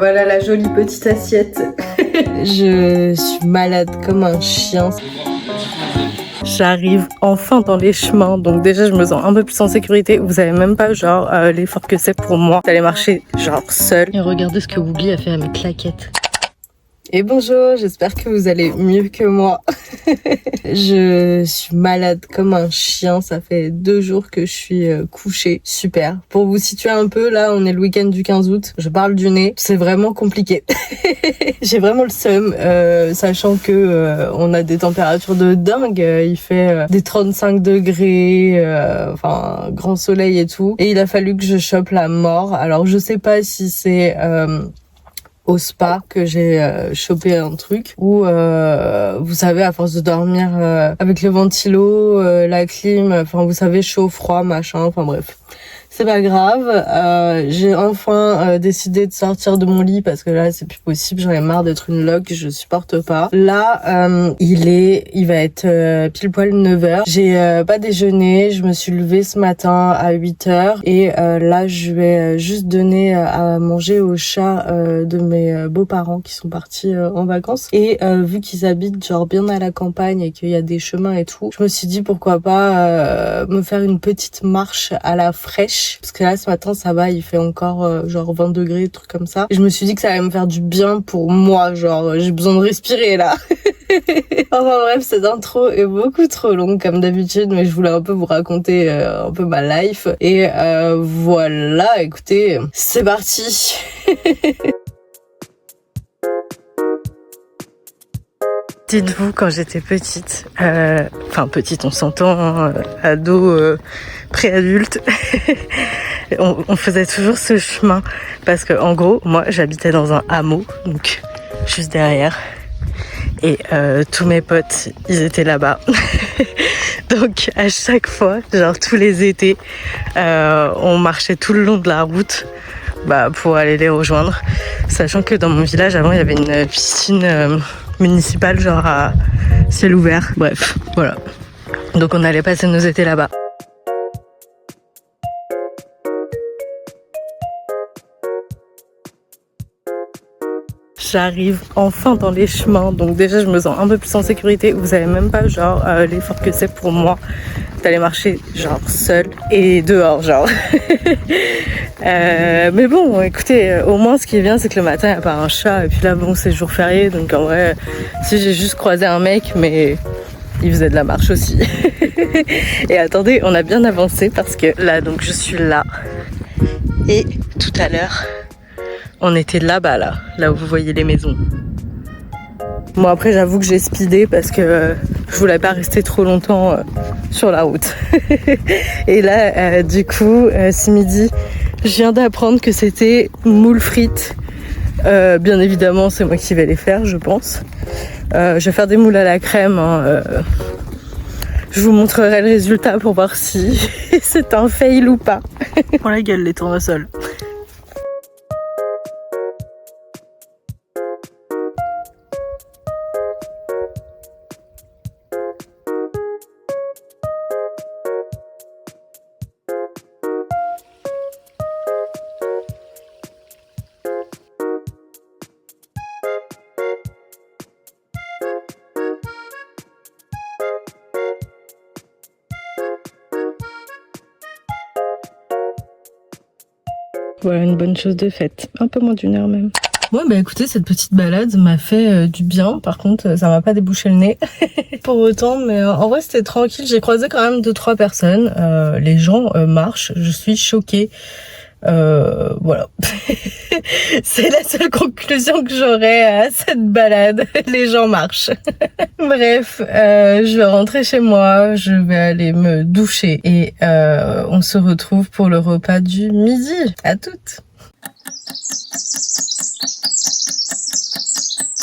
voilà la jolie petite assiette. Je suis malade comme un chien. J'arrive enfin dans les chemins, donc déjà je me sens un peu plus en sécurité. Vous savez même pas genre l'effort que c'est pour moi d'aller marcher genre seule. Et regardez ce que Woogly a fait à mes claquettes. Et bonjour, j'espère que vous allez mieux que moi. Je suis malade comme un chien, ça fait 2 jours que je suis couchée. Super. Pour vous situer un peu, là on est le week-end du 15 août, je parle du nez, c'est vraiment compliqué. J'ai vraiment le seum, sachant que on a des températures de dingue, il fait des 35 degrés, enfin grand soleil et tout. Et il a fallu que je chope la mort. Alors je sais pas si c'est... au spa que j'ai chopé un truc où vous savez à force de dormir avec le ventilo, la clim, enfin vous savez chaud, froid, machin, enfin bref. C'est pas grave, j'ai enfin décidé de sortir de mon lit parce que là c'est plus possible, j'en ai marre d'être une loque, je supporte pas. Là il va être pile poil 9h. J'ai pas déjeuné, je me suis levée ce matin à 8h et là je vais juste donner à manger aux chats de mes beaux-parents qui sont partis en vacances. Et vu qu'ils habitent genre bien à la campagne et qu'il y a des chemins et tout, je me suis dit pourquoi pas me faire une petite marche à la fraîche. Parce que là ce matin ça va, il fait encore genre 20 degrés, trucs comme ça. Et je me suis dit que ça allait me faire du bien pour moi, genre j'ai besoin de respirer là. Enfin bref, cette intro est beaucoup trop longue comme d'habitude, mais je voulais un peu vous raconter un peu ma life. Et voilà, écoutez, c'est parti. Dites-vous, quand j'étais petite, enfin petite, on s'entend, ado, préadulte, on faisait toujours ce chemin parce que en gros, moi j'habitais dans un hameau, donc juste derrière, et tous mes potes, ils étaient là-bas. Donc à chaque fois, genre tous les étés, on marchait tout le long de la route pour aller les rejoindre, sachant que dans mon village avant il y avait une piscine municipale genre à ciel ouvert. Bref, voilà. Donc on allait passer nos étés là-bas. J'arrive enfin dans les chemins, donc déjà je me sens un peu plus en sécurité. Vous savez même pas genre l'effort que c'est pour moi d'aller marcher genre seule et dehors genre. Mais bon, écoutez, au moins ce qui est bien c'est que le matin il n'y a pas un chat et puis là bon c'est jour férié, donc en vrai si j'ai juste croisé un mec mais il faisait de la marche aussi. Et attendez, on a bien avancé parce que là donc je suis là et tout à l'heure on était là-bas, là où vous voyez les maisons. Bon après j'avoue que j'ai speedé parce que je voulais pas rester trop longtemps sur la route. Et là du coup ce midi je viens d'apprendre que c'était moules frites. Bien évidemment c'est moi qui vais les faire je pense. Je vais faire des moules à la crème. Je vous montrerai le résultat pour voir si c'est un fail ou pas. Prends la gueule les tournesols. Voilà une bonne chose de faite, un peu moins d'1 heure même. Ouais bah écoutez, cette petite balade m'a fait du bien, par contre ça m'a pas débouché le nez pour autant, mais en vrai c'était tranquille, j'ai croisé quand même 2-3 personnes, les gens marchent, je suis choquée. Voilà. C'est la seule conclusion que j'aurai à cette balade. Les gens marchent. Bref, je vais rentrer chez moi, je vais aller me doucher et on se retrouve pour le repas du midi. À toutes.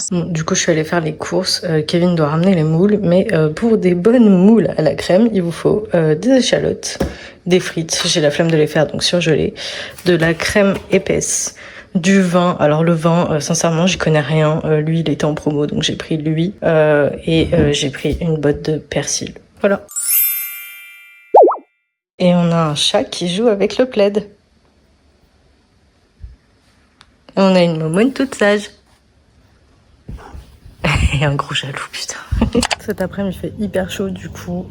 Bon, du coup, je suis allée faire les courses. Kevin doit ramener les moules, mais pour des bonnes moules à la crème, il vous faut des échalotes, des frites, j'ai la flemme de les faire, donc surgelées, de la crème épaisse, du vin. Alors le vin, sincèrement, j'y connais rien. Lui, il était en promo, donc j'ai pris lui et j'ai pris une botte de persil. Voilà. Et on a un chat qui joue avec le plaid. Et on a une momoune toute sage. Et un gros jaloux, putain. Cet après-midi, il fait hyper chaud, du coup,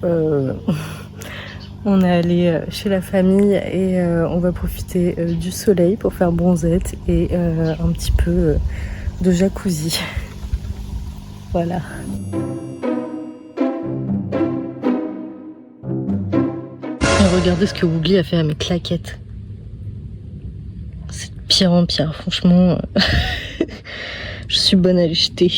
on est allé chez la famille et on va profiter du soleil pour faire bronzette et un petit peu de jacuzzi. Voilà. Et regardez ce que Woogly a fait à mes claquettes. C'est de pire en pire, franchement. Je suis bonne à les jeter.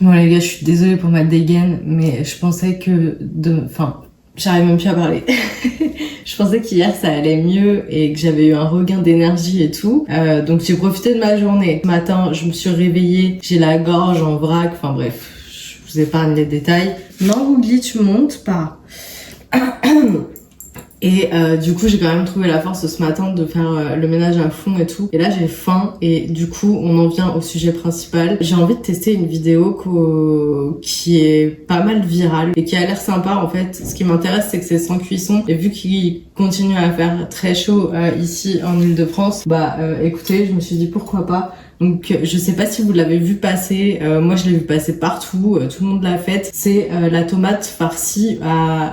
Bon les gars, je suis désolée pour ma dégaine, mais je pensais que Enfin, j'arrive même plus à parler. Je pensais qu'hier ça allait mieux et que j'avais eu un regain d'énergie et tout. Donc j'ai profité de ma journée. Ce matin, je me suis réveillée, j'ai la gorge en vrac, enfin bref, je vous épargne les détails. Non, Woogly, tu montes pas. Et du coup j'ai quand même trouvé la force ce matin de faire le ménage à fond et tout. Et là j'ai faim et du coup on en vient au sujet principal. J'ai envie de tester une vidéo qui est pas mal virale et qui a l'air sympa en fait. Ce qui m'intéresse c'est que c'est sans cuisson et vu qu'il continue à faire très chaud ici en Île-de-France, écoutez, je me suis dit pourquoi pas. Donc je sais pas si vous l'avez vu passer, moi je l'ai vu passer partout, tout le monde l'a faite. C'est la tomate farcie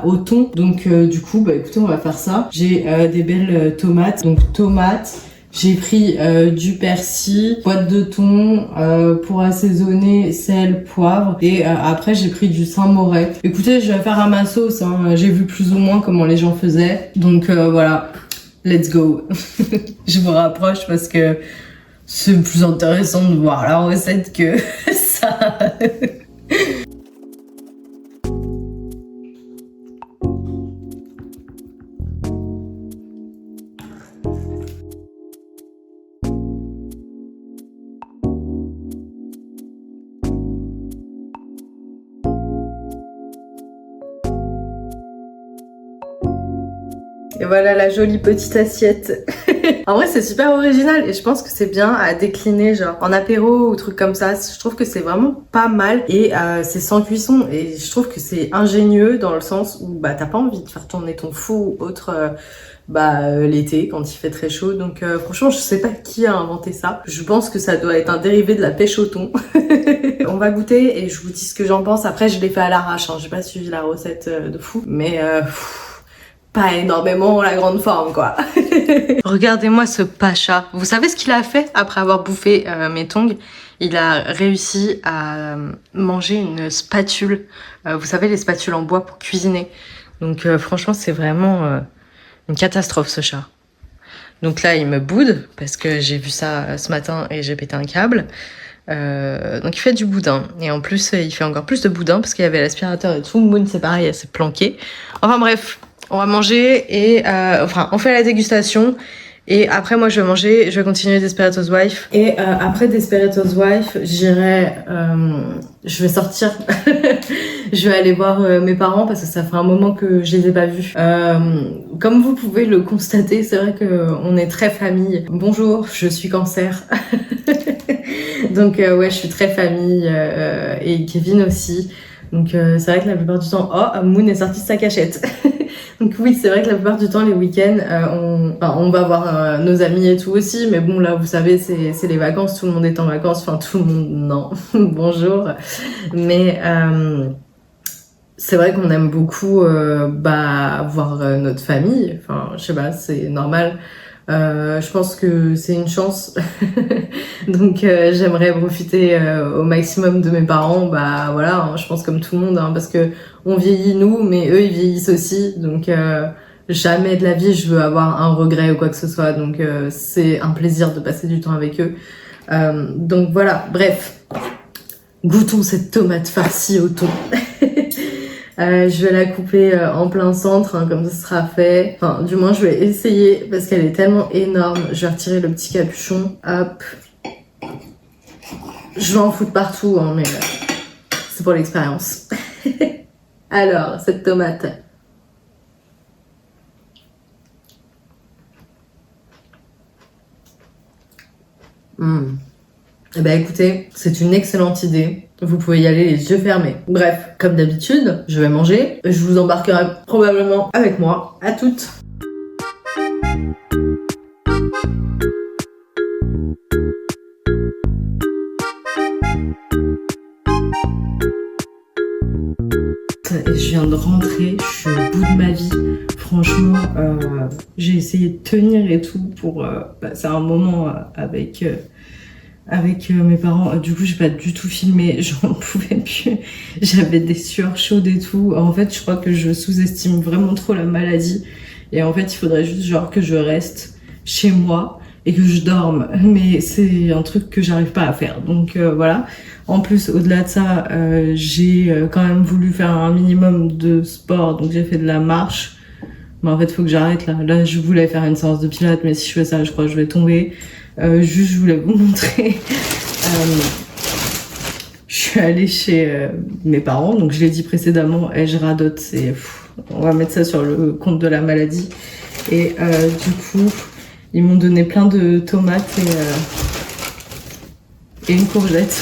au thon. Donc du coup écoutez, on va faire ça. J'ai des belles tomates, donc tomates. J'ai pris du persil, boîte de thon pour assaisonner, sel, poivre et après j'ai pris du Saint-Moret. Écoutez, je vais faire à ma sauce, hein. J'ai vu plus ou moins comment les gens faisaient. Donc voilà, let's go. Je vous rapproche parce que c'est plus intéressant de voir la recette que ça. Et voilà la jolie petite assiette. En vrai c'est super original et je pense que c'est bien à décliner genre en apéro ou truc comme ça. Je trouve que c'est vraiment pas mal et c'est sans cuisson et je trouve que c'est ingénieux dans le sens où t'as pas envie de faire tourner ton four ou autre l'été quand il fait très chaud. Donc franchement je sais pas qui a inventé ça. Je pense que ça doit être un dérivé de la pêche au thon. On va goûter et je vous dis ce que j'en pense. Après je l'ai fait à l'arrache, hein. J'ai pas suivi la recette de fou mais pas énormément la grande forme quoi. Regardez-moi ce pacha. Vous savez ce qu'il a fait après avoir bouffé mes tongs? Il a réussi à manger une spatule. Vous savez les spatules en bois pour cuisiner. Donc franchement c'est vraiment une catastrophe ce chat. Donc là il me boude parce que j'ai vu ça ce matin et j'ai pété un câble. Donc il fait du boudin et en plus il fait encore plus de boudin parce qu'il y avait l'aspirateur et tout. Moon c'est pareil, elle s'est planquée. Enfin bref. On va manger et on fait la dégustation et après moi je vais manger, je vais continuer Desperate Housewives et après Desperate Housewives je vais sortir. Je vais aller voir mes parents parce que ça fait un moment que je les ai pas vus. Comme vous pouvez le constater, c'est vrai que on est très famille. Bonjour, je suis Cancer. Donc ouais, je suis très famille et Kevin aussi. Donc c'est vrai que la plupart du temps, Moon est sorti de sa cachette. Donc oui, c'est vrai que la plupart du temps, les week-ends, on va voir nos amis et tout aussi. Mais bon, là, vous savez, c'est les vacances, tout le monde est en vacances. Enfin, tout le monde, non, bonjour. Mais c'est vrai qu'on aime beaucoup voir notre famille. Enfin, je sais pas, c'est normal. Je pense que c'est une chance. Donc j'aimerais profiter au maximum de mes parents. Voilà, hein, je pense comme tout le monde, hein, parce que on vieillit nous, mais eux ils vieillissent aussi. Donc jamais de la vie je veux avoir un regret ou quoi que ce soit. Donc c'est un plaisir de passer du temps avec eux. Donc voilà, bref. Goûtons cette tomate farcie au thon. Je vais la couper en plein centre, hein, comme ça sera fait. Enfin, du moins, je vais essayer parce qu'elle est tellement énorme. Je vais retirer le petit capuchon. Hop. Je vais en foutre partout, hein, mais C'est pour l'expérience. Alors, cette tomate. Eh ben écoutez, c'est une excellente idée. Vous pouvez y aller les yeux fermés. Bref, comme d'habitude, je vais manger. Je vous embarquerai probablement avec moi. À toutes. Et je viens de rentrer, je suis au bout de ma vie. Franchement, j'ai essayé de tenir et tout pour passer un moment avec mes parents. Du coup, j'ai pas du tout filmé, j'en pouvais plus. J'avais des sueurs chaudes et tout. En fait, je crois que je sous-estime vraiment trop la maladie. Et en fait, il faudrait juste genre que je reste chez moi et que je dorme. Mais c'est un truc que j'arrive pas à faire. Donc voilà. En plus, au-delà de ça, j'ai quand même voulu faire un minimum de sport. Donc j'ai fait de la marche. Mais en fait, faut que j'arrête là. Là, je voulais faire une séance de pilates, mais si je fais ça, je crois que je vais tomber. Juste, je voulais vous montrer. Je suis allée chez mes parents, donc je l'ai dit précédemment, et je radote. On va mettre ça sur le compte de la maladie. Et du coup, ils m'ont donné plein de tomates et une courgette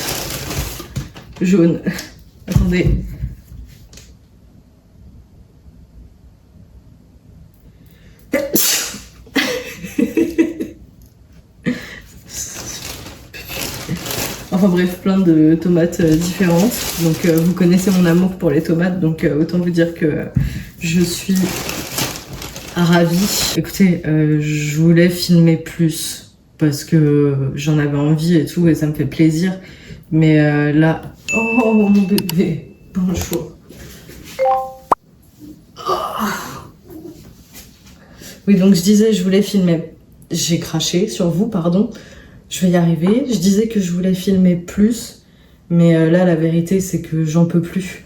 jaune. Attendez. Enfin bref, plein de tomates différentes. Donc vous connaissez mon amour pour les tomates, donc autant vous dire que je suis ravie. Écoutez, je voulais filmer plus parce que j'en avais envie et tout, et ça me fait plaisir. Mais là... Oh mon bébé, bonjour. Oh. Oui, donc je disais, je voulais filmer. J'ai craché sur vous, pardon. Je vais y arriver. Je disais que je voulais filmer plus, mais là, la vérité, c'est que j'en peux plus.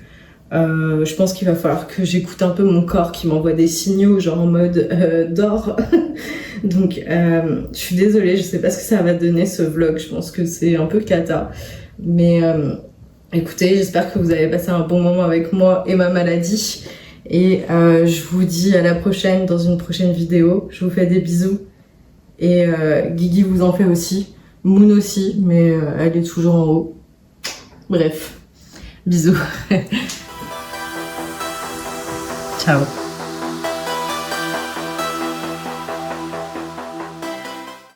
Je pense qu'il va falloir que j'écoute un peu mon corps qui m'envoie des signaux, genre en mode dors. Donc, je suis désolée, je sais pas ce que ça va donner ce vlog. Je pense que c'est un peu cata. Mais écoutez, j'espère que vous avez passé un bon moment avec moi et ma maladie. Et je vous dis à la prochaine dans une prochaine vidéo. Je vous fais des bisous. Et Guigui vous en fait aussi. Moon aussi, mais elle est toujours en haut. Bref, bisous. Ciao.